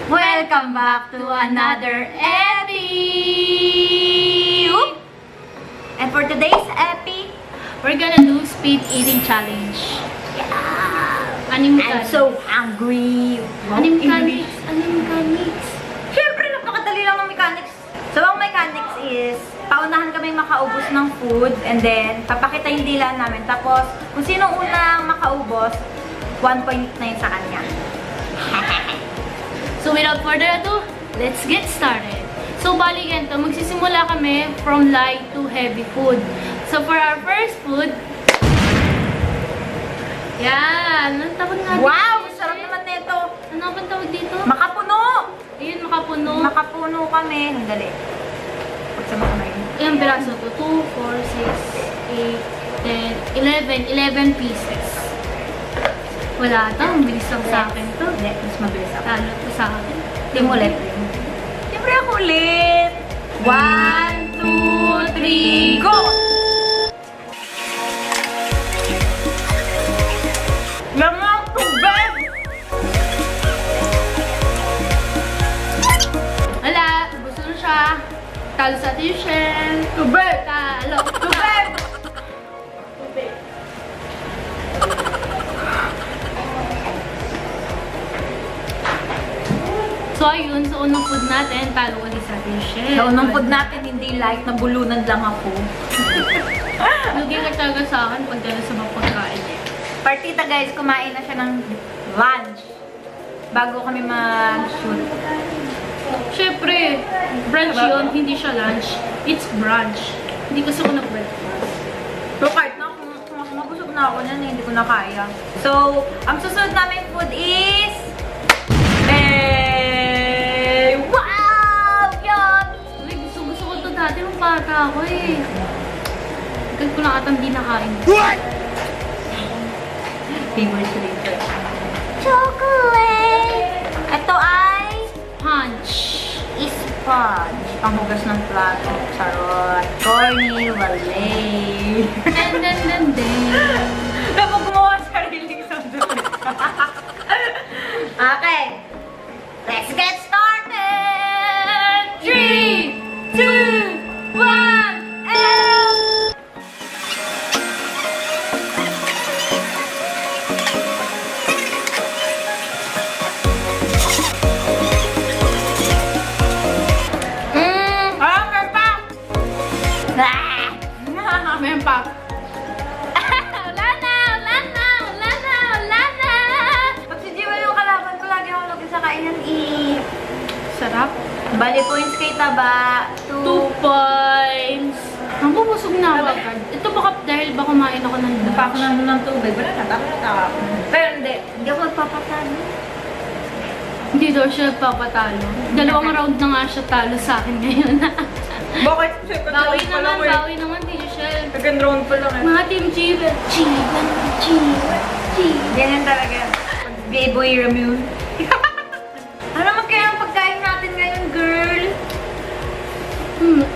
Welcome back to another epi! And for today's epi, we're gonna do speed eating challenge. yeah! Anong I'm so hungry! Anong mechanics? Anong mechanics? Siyempre, napakadali lang ng mechanics. So, ang mechanics is, paunahan kami makaubos ng food and then, papakita yung dila namin. Tapos, kung sino unang makaubos, 1 point na yun sa kanya. So without further ado, let's get started. So bali ganito, magsisimula kami from light to heavy food. So for our first food, yan, ang tawag nga dito? Wow! Sarap naman nito! Ano ang tawag dito? Makapuno! Ayun, makapuno. Makapuno kami. Sandali. Pagsama ko na yun. Ilang piraso to? 2, 4, 6, 8, 10, 11 pieces. Wala ito, ang bilis lang sa akin to. Hindi, mas mabilis ako. Talo to sa akin. Team ulit. Siyempre ako ulit. 1, 2, 3, go! Lamang tubig! Wala, gusto na siya. Talo sa attribution. Tubig! Talo. Tubig! Tubig. So ayun, sa unang food natin, talo ulit sa attribution. Sa unang food natin, hindi light, nabulunan lang ako. Lugi ka talaga sa akin pag dala sa mga pagkain eh. Partita guys, kumain na siya ng lunch. Bago kami mag-shoot. Siyempre, brunch yun, hindi siya lunch. It's brunch. Hindi kasi ako nag-breakfast. So kahit na, mabusog na ako niyan, hindi ko na kaya. So, ang susunod namin food is... Wow! Yummy! Uy, gusto ko ito dati nung bata ako eh. Agad ko lang atang di nakain. Favorite flavor. Chocolate! Ito ay... Punch. Sponge. Panghugas ng plato. Charot. Corny, walay. And then. Dapat gumawa sa sariling sound. Okay. Let's get started! 3, 2, 1, and... Meron pa. Wala na! Pag si Jiwa yung kalaban ko, lagi ako lagi sa kainan Sarap. Bali points kay Taba. 2 points. Ang bubusog na ako agad. Ito baka dahil ba kumain ako ng lunch. Napa ako ng tubig. Wala na, tama na tawa. Pero hindi. Hindi ako magpapatalo. Hindi daw siya papatalo. Dalawang round na nga siya talo sa akin ngayon. Bakit? Second Bawi naman, Joschell. Second round pa lang Mga team Jiwa. Ganyan talaga. B-boy Ramune. Ano naman kaya ang pagkain natin ngayon, girl?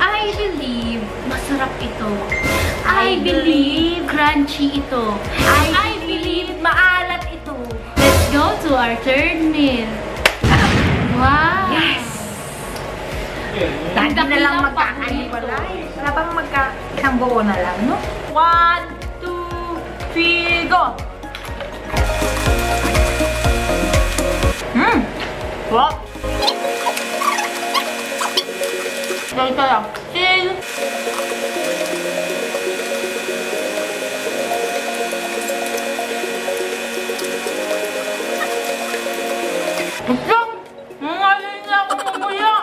I believe masarap ito. I believe crunchy ito. I believe maalat ito. let's go to our third meal. Wow! Yes! Lagi na lang Dakilang magkakain paborito. pala. Wala bang isang buo na lang, no? 1, 2, 3, go! Wow! Ganito lang. Chill! Ito! Nangayon na ako mamaya!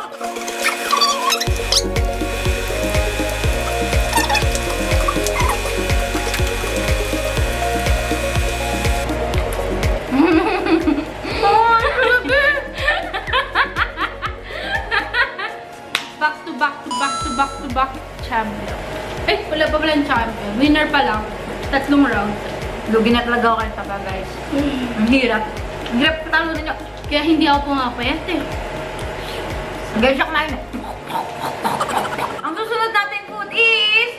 Back to back champion. Eh, wala pa palang champion. Winner pa lang. 3 round. Lugi na talaga ako kayo taba, guys. Ang hirap. Ang hirap patalo ninyo. Kaya hindi ako pumapayat eh. Guys, siya kumain. Ang susunod natin food is...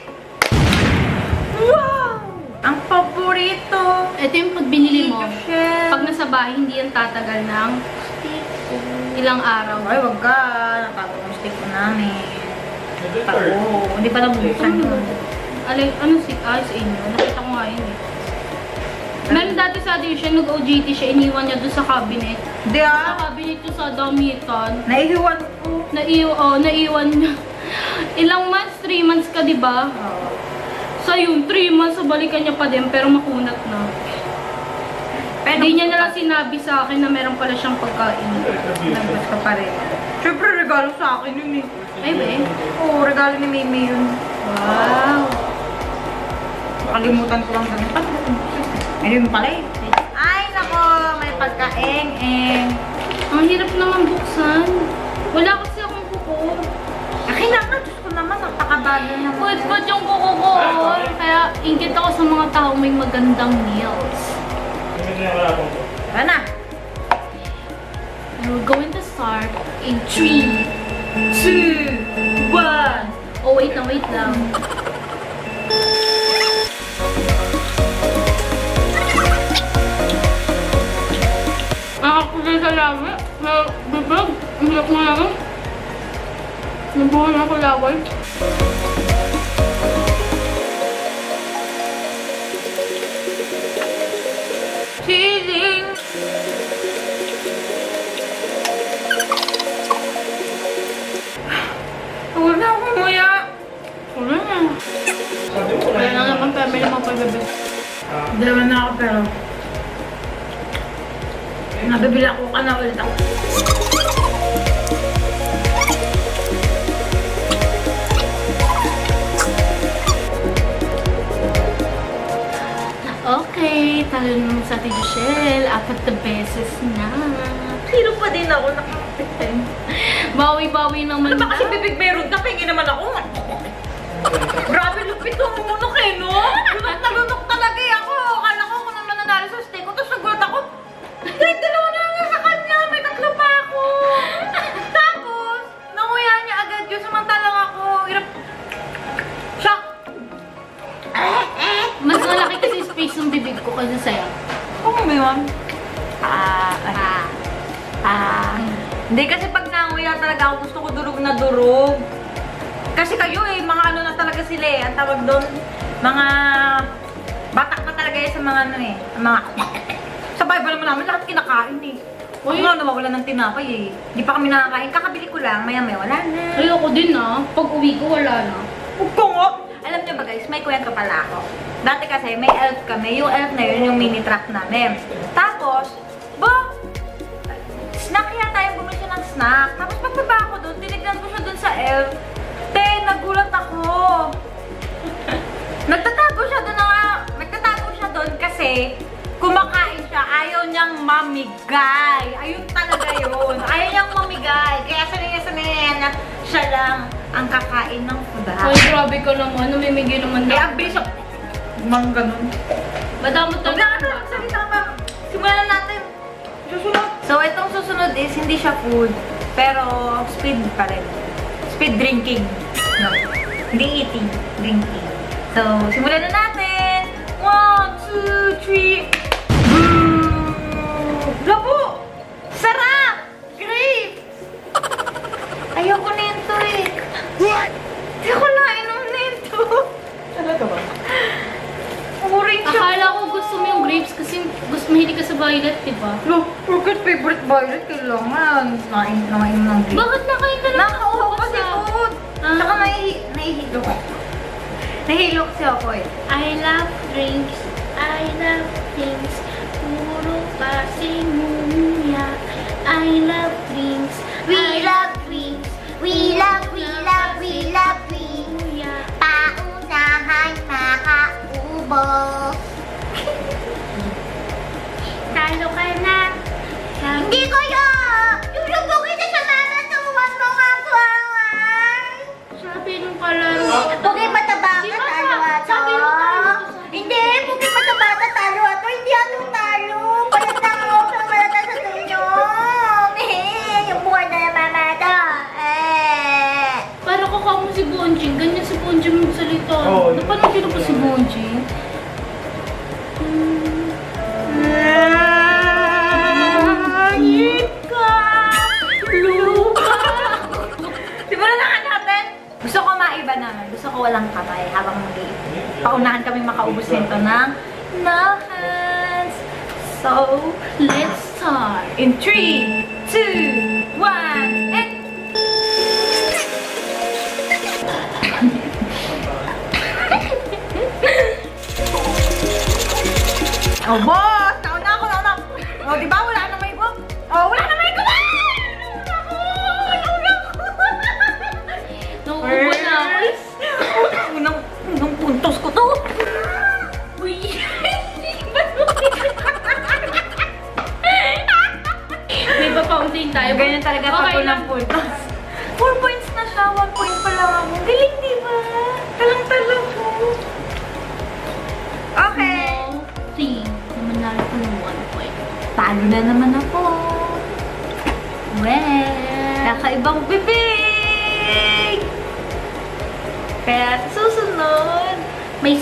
Wow! Ang paborito! Ito yung pag binili mo. Joschell. Pag nasa bahay, hindi yan tatagal ng ilang araw. Ay, wag ka. Napagod yung steak ko namin. Pako. Hindi pa nabuksan yun. Ano si sa inyo? Nakita ko nga yun eh. Meron dati sa Attribution, nag-OJT siya, iniwan niya doon sa cabinet. Hindi Sa cabinet to sa damitan. Naihiwan ko. Naiwan niya. Ilang months? 3 months ka, di ba? Oo. So yun, 3 months, so balikan niya pa din, pero makunat na. Hindi niya nalang sinabi sa akin na meron pala siyang pagkain. Nagbas ka pa rin. Siyempre, regalo sa akin yun eh. Ay, be? Oo, regalo ni Mimi yun. Wow! Nakalimutan ko lang ganun. Ayun pala eh. Ay, nako, may pagkaeng-eng. Ang hirap naman buksan. Wala kasi akong kuko. Akin na ka, Diyos ko naman, napakabago naman. Put yung kuko ko. Kaya ingit ako sa mga tao may magandang nails. Tara na. And we're going to start in 3, 2, 1. Oh, wait lang. Ako din sa lawi. Sa bibig. Ang hirap nga naman. Nabuhan ako laway. Feeling. Wala akong muya. Wala na. Wala na naman family mo pa bebe. Dalawa na ako pero nabibila ko ka na ulit ako. Okay, talo naman sa Ate Joschell. 4 beses na. Hero pa din ako, nakakapit. Bawi-bawi naman Ano ba kasi bibig meron ka? Pengi naman ako. Grabe, lupit yung munok eh, no? Lunok na lunok talaga eh ako. Akala ko kung naman nanalo sa steak ko, tapos nagulat ako. Dahil dalawa na nga sa kanya, may 3 pa ako. Tapos, nanguya niya agad yun, samantalang ako. Hirap. Shock. Mas malaki kasi space ng bibig ko kasi sa'yo. Oo, may ma'am. Hindi kasi pag nanguya talaga ako, gusto ko durog na durog. Kasi kayo eh, mga ano na talaga sila eh. Ang tawag doon, mga batak na talaga eh sa mga ano eh. Mga sa Bible naman namin, lahat kinakain eh. Ako nga nawawala ng tinapay eh. Hindi pa kami nakakain. Kakabili ko lang, maya-maya wala na. Ayoko din ah. Pag uwi ko, wala na. Huwag ko nga. Alam niyo ba guys, may kwento pala ako. Dati kasi may elf kami. Yung elf na yun, yung mini truck namin. Tapos, snack yata yung bumili siya ng snack. Tapos pagbaba ako doon, tinignan ko siya doon sa elf. Nagulat ako. Nagtatago siya doon kasi kumakain siya. Ayaw niyang mamigay. Ayun talaga yun. Ayaw niyang mamigay. Kaya sanay na siya lang ang kakain ng kuda. Ay, grabe ka naman. Namimigay naman Kaya na. ang bilis mang ganun. Madamot Huwag lang ito. Salita pa. Simulan natin. Susunod. So, itong susunod is hindi siya food. Pero speed pa rin. Speed drinking. No. Hindi eating. Drinking. So, simulan na natin. 1, 2, 3. Labo! Sarap! Grape! Ayoko nito eh. What? Hindi ako nainom nito. Talaga ba? Orange siya. Akala ko gusto mo yung grapes kasi gusto mahilig ka sa violet, di ba? Look, forget favorite violet. Kailangan. Nain ng grape. Bakit nakain ka lang? Nakauhaw kasi food. Saka nahihilo ko. Nahihilo kasi ako eh. I love drinks, I love things, puro pasimuya. I love drinks, We love drinks. We love paunahan makaubos. Talo ka na. Hindi ko yun! Yung lubog kita sa mama, tuwan mo nga buwangan. Sabi nung kalaro. Pugay mataba ka, talo ato. Sabi nung talo. Hindi, pugay mataba ka, talo ato. Hindi ano talo. Palit na ako sa malata sa tulong. Yung buwan na mama to. Para ko kamo si Bonjing. Ganyan si Bonjing magsalita. Napanood ko si Bonjing. makawalang kamay habang paunahan kami makaubos nito ng no hands. So, Let's start. in 3, 2, 1, and... Oh, boss! Nauna ako. Oh, di ba? Wala na may book. Oh, wala na may book! Nauubo na ako. Unang puntos ko to. Uy. May pa-fountain tayo. Ganyan talaga pag Okay walang lang. puntos. 4 points na siya. 1 point pa lang ako. Galing, di ba? Talang-talang ko. Okay. No, 3. Namanalo ko ng 1 point. Talo na naman ako. Well, kakaibang bibig. Kaya sa susunod, My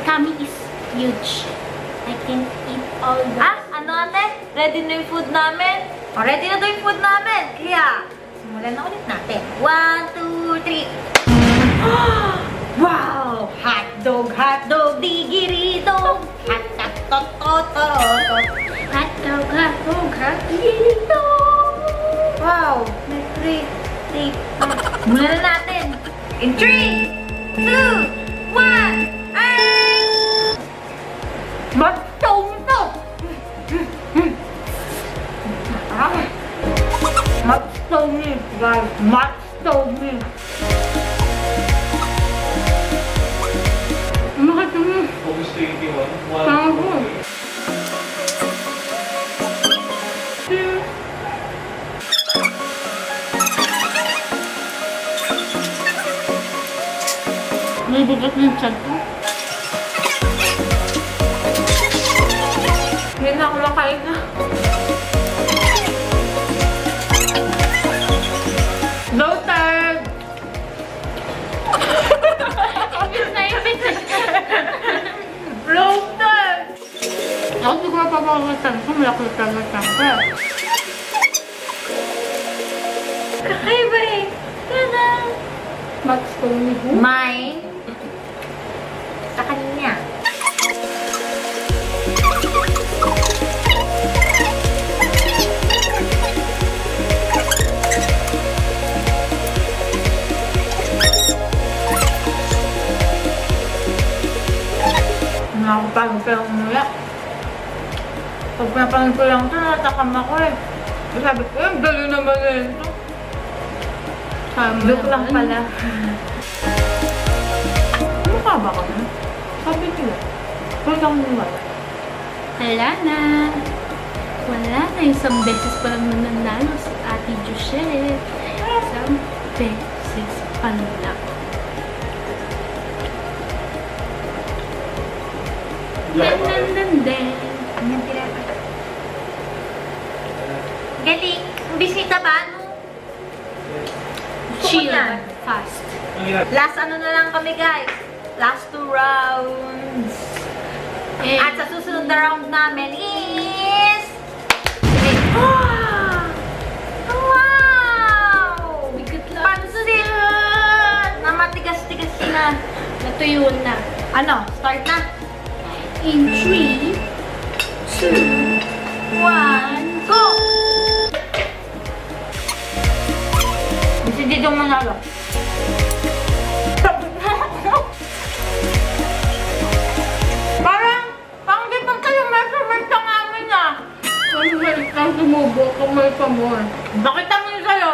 tummy is huge. I can eat all that. ano ate? Ready na yung food namin? O, ready na daw yung food namin. Kaya, simulan na ulit natin. 1, 2, 3. Wow! Hotdog, digirito. Hotdog, digirito. Wow! May 3, 8, Simulan na natin. In 3, 2, 1, and... Matong to! Matong ni, guys. Matong ni. Bakit mo? Focus to 81. Tango. May bigat ng tiyan ko. Hindi na ako makain na. Bloated! Ibig na ibig. Bloated! Ako hindi ko mapapagatan ko. Malaki talaga tiyan ko. Kakaiba eh. Tada! Max ko ni Hu. May sa kanya. Nakakapagod pa lang mula. Pag pinapanood ko lang ito, natakam ako eh. Sabi ko, ang dali naman eh. Joke lang pala. Mukha ba ka na? Sabi ko lang. Huwag kang niwala. Wala na. Wala na. Isang beses pa lang nanalo si Ate Joschell. Isang beses pa lang. Dan. Ganyan tinapa. Galing. Bisita ba? Ano? Chill. yan. Fast. Last ano na lang kami guys. Last 2 rounds. Eh, At sa susunod na round namin is... Wow! bigat lang. Pansit! Na matigas-tigas na. Natuyo na. Ano? Start na? In 3, 2, 1, go! Kasi dito manalo. Parang di pag kayo measurement ng amin ah. Ano malit lang sumubo, kamay pa mo. Bakit ang yun sa'yo?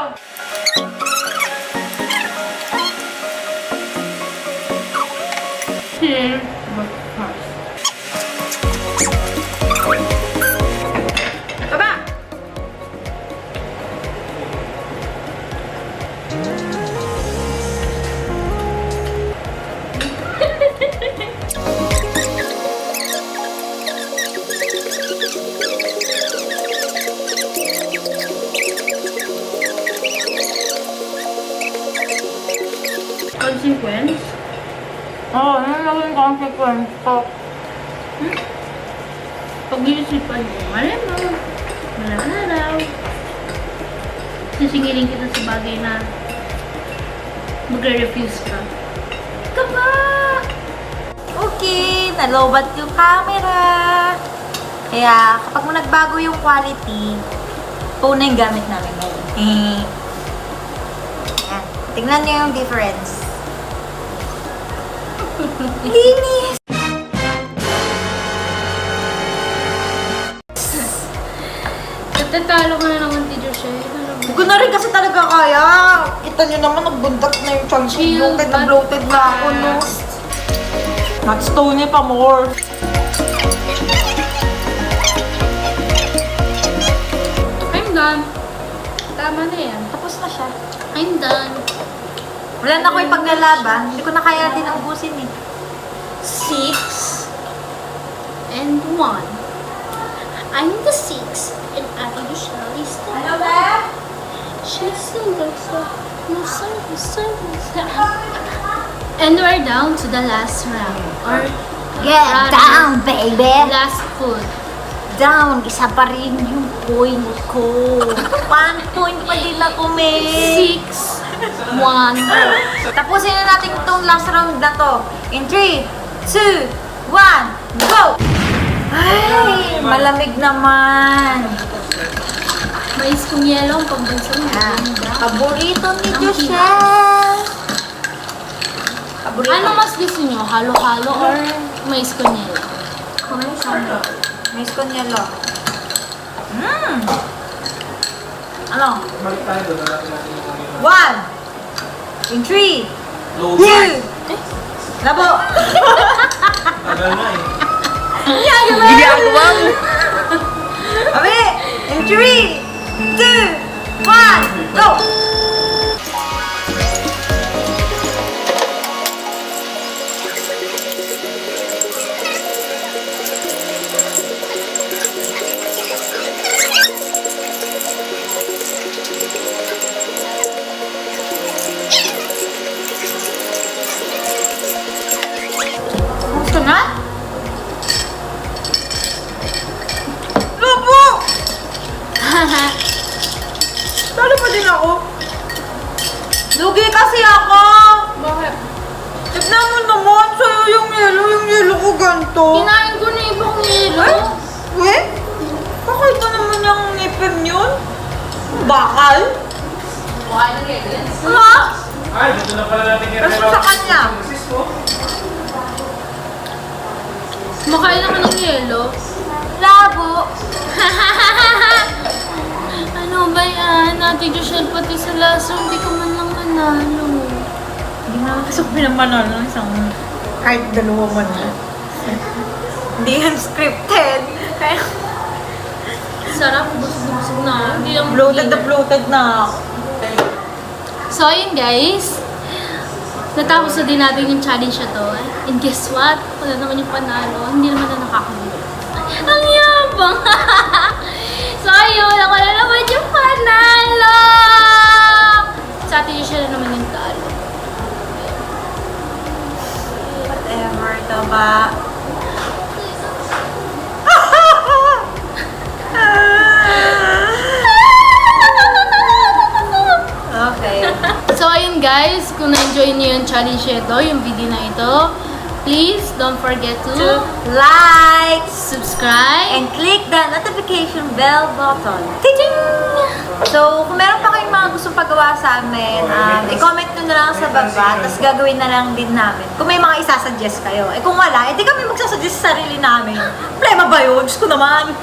Chill, but fast. Baba! Consequence? Oo, ano naging consequence ko? Pag-iisipan mo, malay mo. Wala na raw. Sisingilin kita sa bagay na magre-refuse ka. Kapag broken, nalobat yung camera. Kaya, kapag mo nagbago yung quality, phone na yung gamit namin ngayon. Ayan. Tingnan niyo yung difference. Linis! Tatalo ka na naman, Tito Joshell. Hindi ko na rin kasi talaga kaya. Kita niyo naman, nagbundak na yung chance ko. Chill, Bloated na bloated na ako, no? Not stony pa more. I'm done. Tama na yan. Tapos na siya. I'm done. Wala na ko yung paglalaban. Hindi ko na kaya din ubusin eh. 6 and 1. I'm the 6 and Ate Joschell is the Ano ba? she's the and we're down to the last round or Get rather, down, baby! last food. Down! Isa pa rin yung point ko. 1 point pa din ako, May. 6 1. Tapusin na natin itong last round na to. In 3, 2, 1, go! Ay, malamig naman. Mais kung yellow ang pambansa mo. Paborito ni Ang Joschell. Paborito. Ano mas gusto nyo? Halo-halo or mais kung yellow? Mais con yelo. Ano? 1, in 3, 2, labo. Ginagawa mo. Abi, in 3, 2, 1, go! Gusto na? Labo! Talo pa din ako. Lugi kasi ako. Bakit? Tignan mo naman sa'yo yung yelo ko ganito. Kinain ko na ibang yelo. Eh? Kakaiba naman yung ngipin yun? Bakal? Ano? Ay, dito na pala natin yung Kasi sa kanya. Makain ako ng yelo. Labo. Ano ba yan? Ate Joschell, pati sa laso, hindi ka man lang manalo. Hindi mo naman kasi pinamanalo ng isang kahit dalawa man na. Hindi yan scripted. Kaya Sarap, busog-busog na. Hindi lang bloated na ako. So, ayun guys. Natapos na din natin yung challenge na to. And guess what? Wala naman yung panalo. Hindi naman na nakakagulo. Ang yabang! So, ayun. Ako na naman yung panalo! Sa atin yung siya na naman yung talo. Whatever ito ba? Okay. So, ayun guys. Kung na-enjoy niyo yung challenge ito, yung video na ito, please don't forget To to like subscribe. and click the notification bell button. Ting! So, kung meron pa kayong mga gustong pagawa sa amin, i-comment nyo na lang sa baba, tapos gagawin na lang din namin. Kung may mga isasuggest kayo. Eh kung wala, edi kami magsasuggest sa sarili namin. Problema ba yun? Diyos ko naman.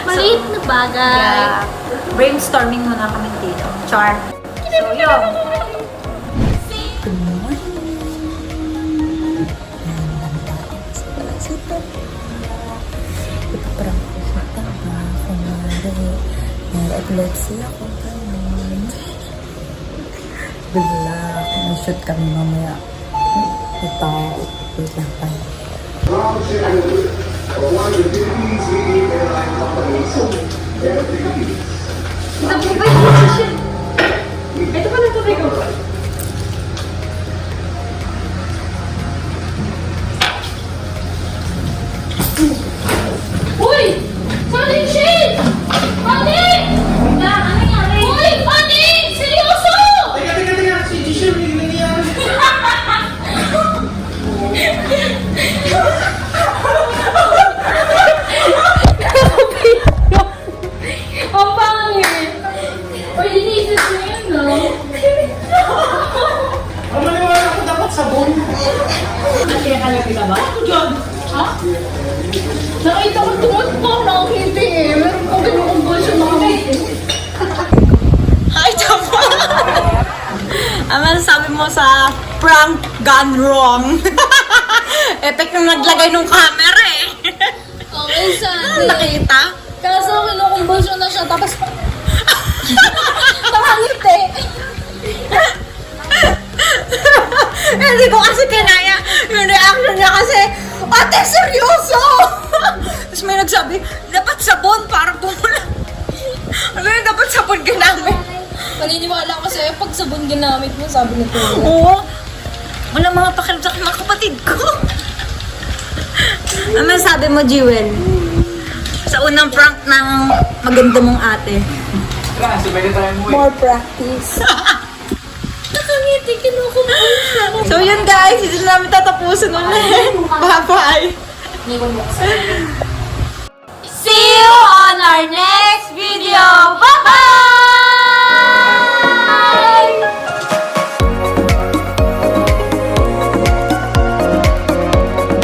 Maliit na bagay. Yeah. Brainstorming muna kami dito. Char. So, yun. INEPILEPSY ako. Bigla, may-shoot kami mamaya. Ito, wait lang tayo. Ito pa na ito kayo. Uy! Solid shit! Pati! Ano nangyari? Uy! Pati! Seryoso! Teka, si Joschell, hindi nangyari. Uy, linisin mo yun, no? Ang maniwala ko dapat sabon. Kaya kalapit na ba? Ako dyan. Ha? Nakita ko tumutok na ang hindi eh. Meron ko kinukumbulsyon mga ngiti. Hi, Chapa! Ano sabi mo sa prank gone wrong? Epic nung naglagay nung camera eh. Okay, Sandy. Nakita? Kaso kinukumbulsyon na siya, tapos nakangiti. Hindi ko kasi kinaya yung reaction niya kasi, ate, seryoso! Tapos may nagsabi, dapat sabon para pumula. Ano yung dapat sabon ginamit? Paniniwala ko sa'yo pag sabon ginamit mo, sabi nito. Oo. Wala mga pakiram sa mga kapatid ko. Ano sabi mo, Jewel? Sa unang prank ng maganda mong ate. Tara, sabay na tayo mo eh. More practice. Nakangiti, kinukumbulsyon. So yun guys, hindi na namin tatapusin ulit. Bye-bye. Iwan mo kasi. See you on our next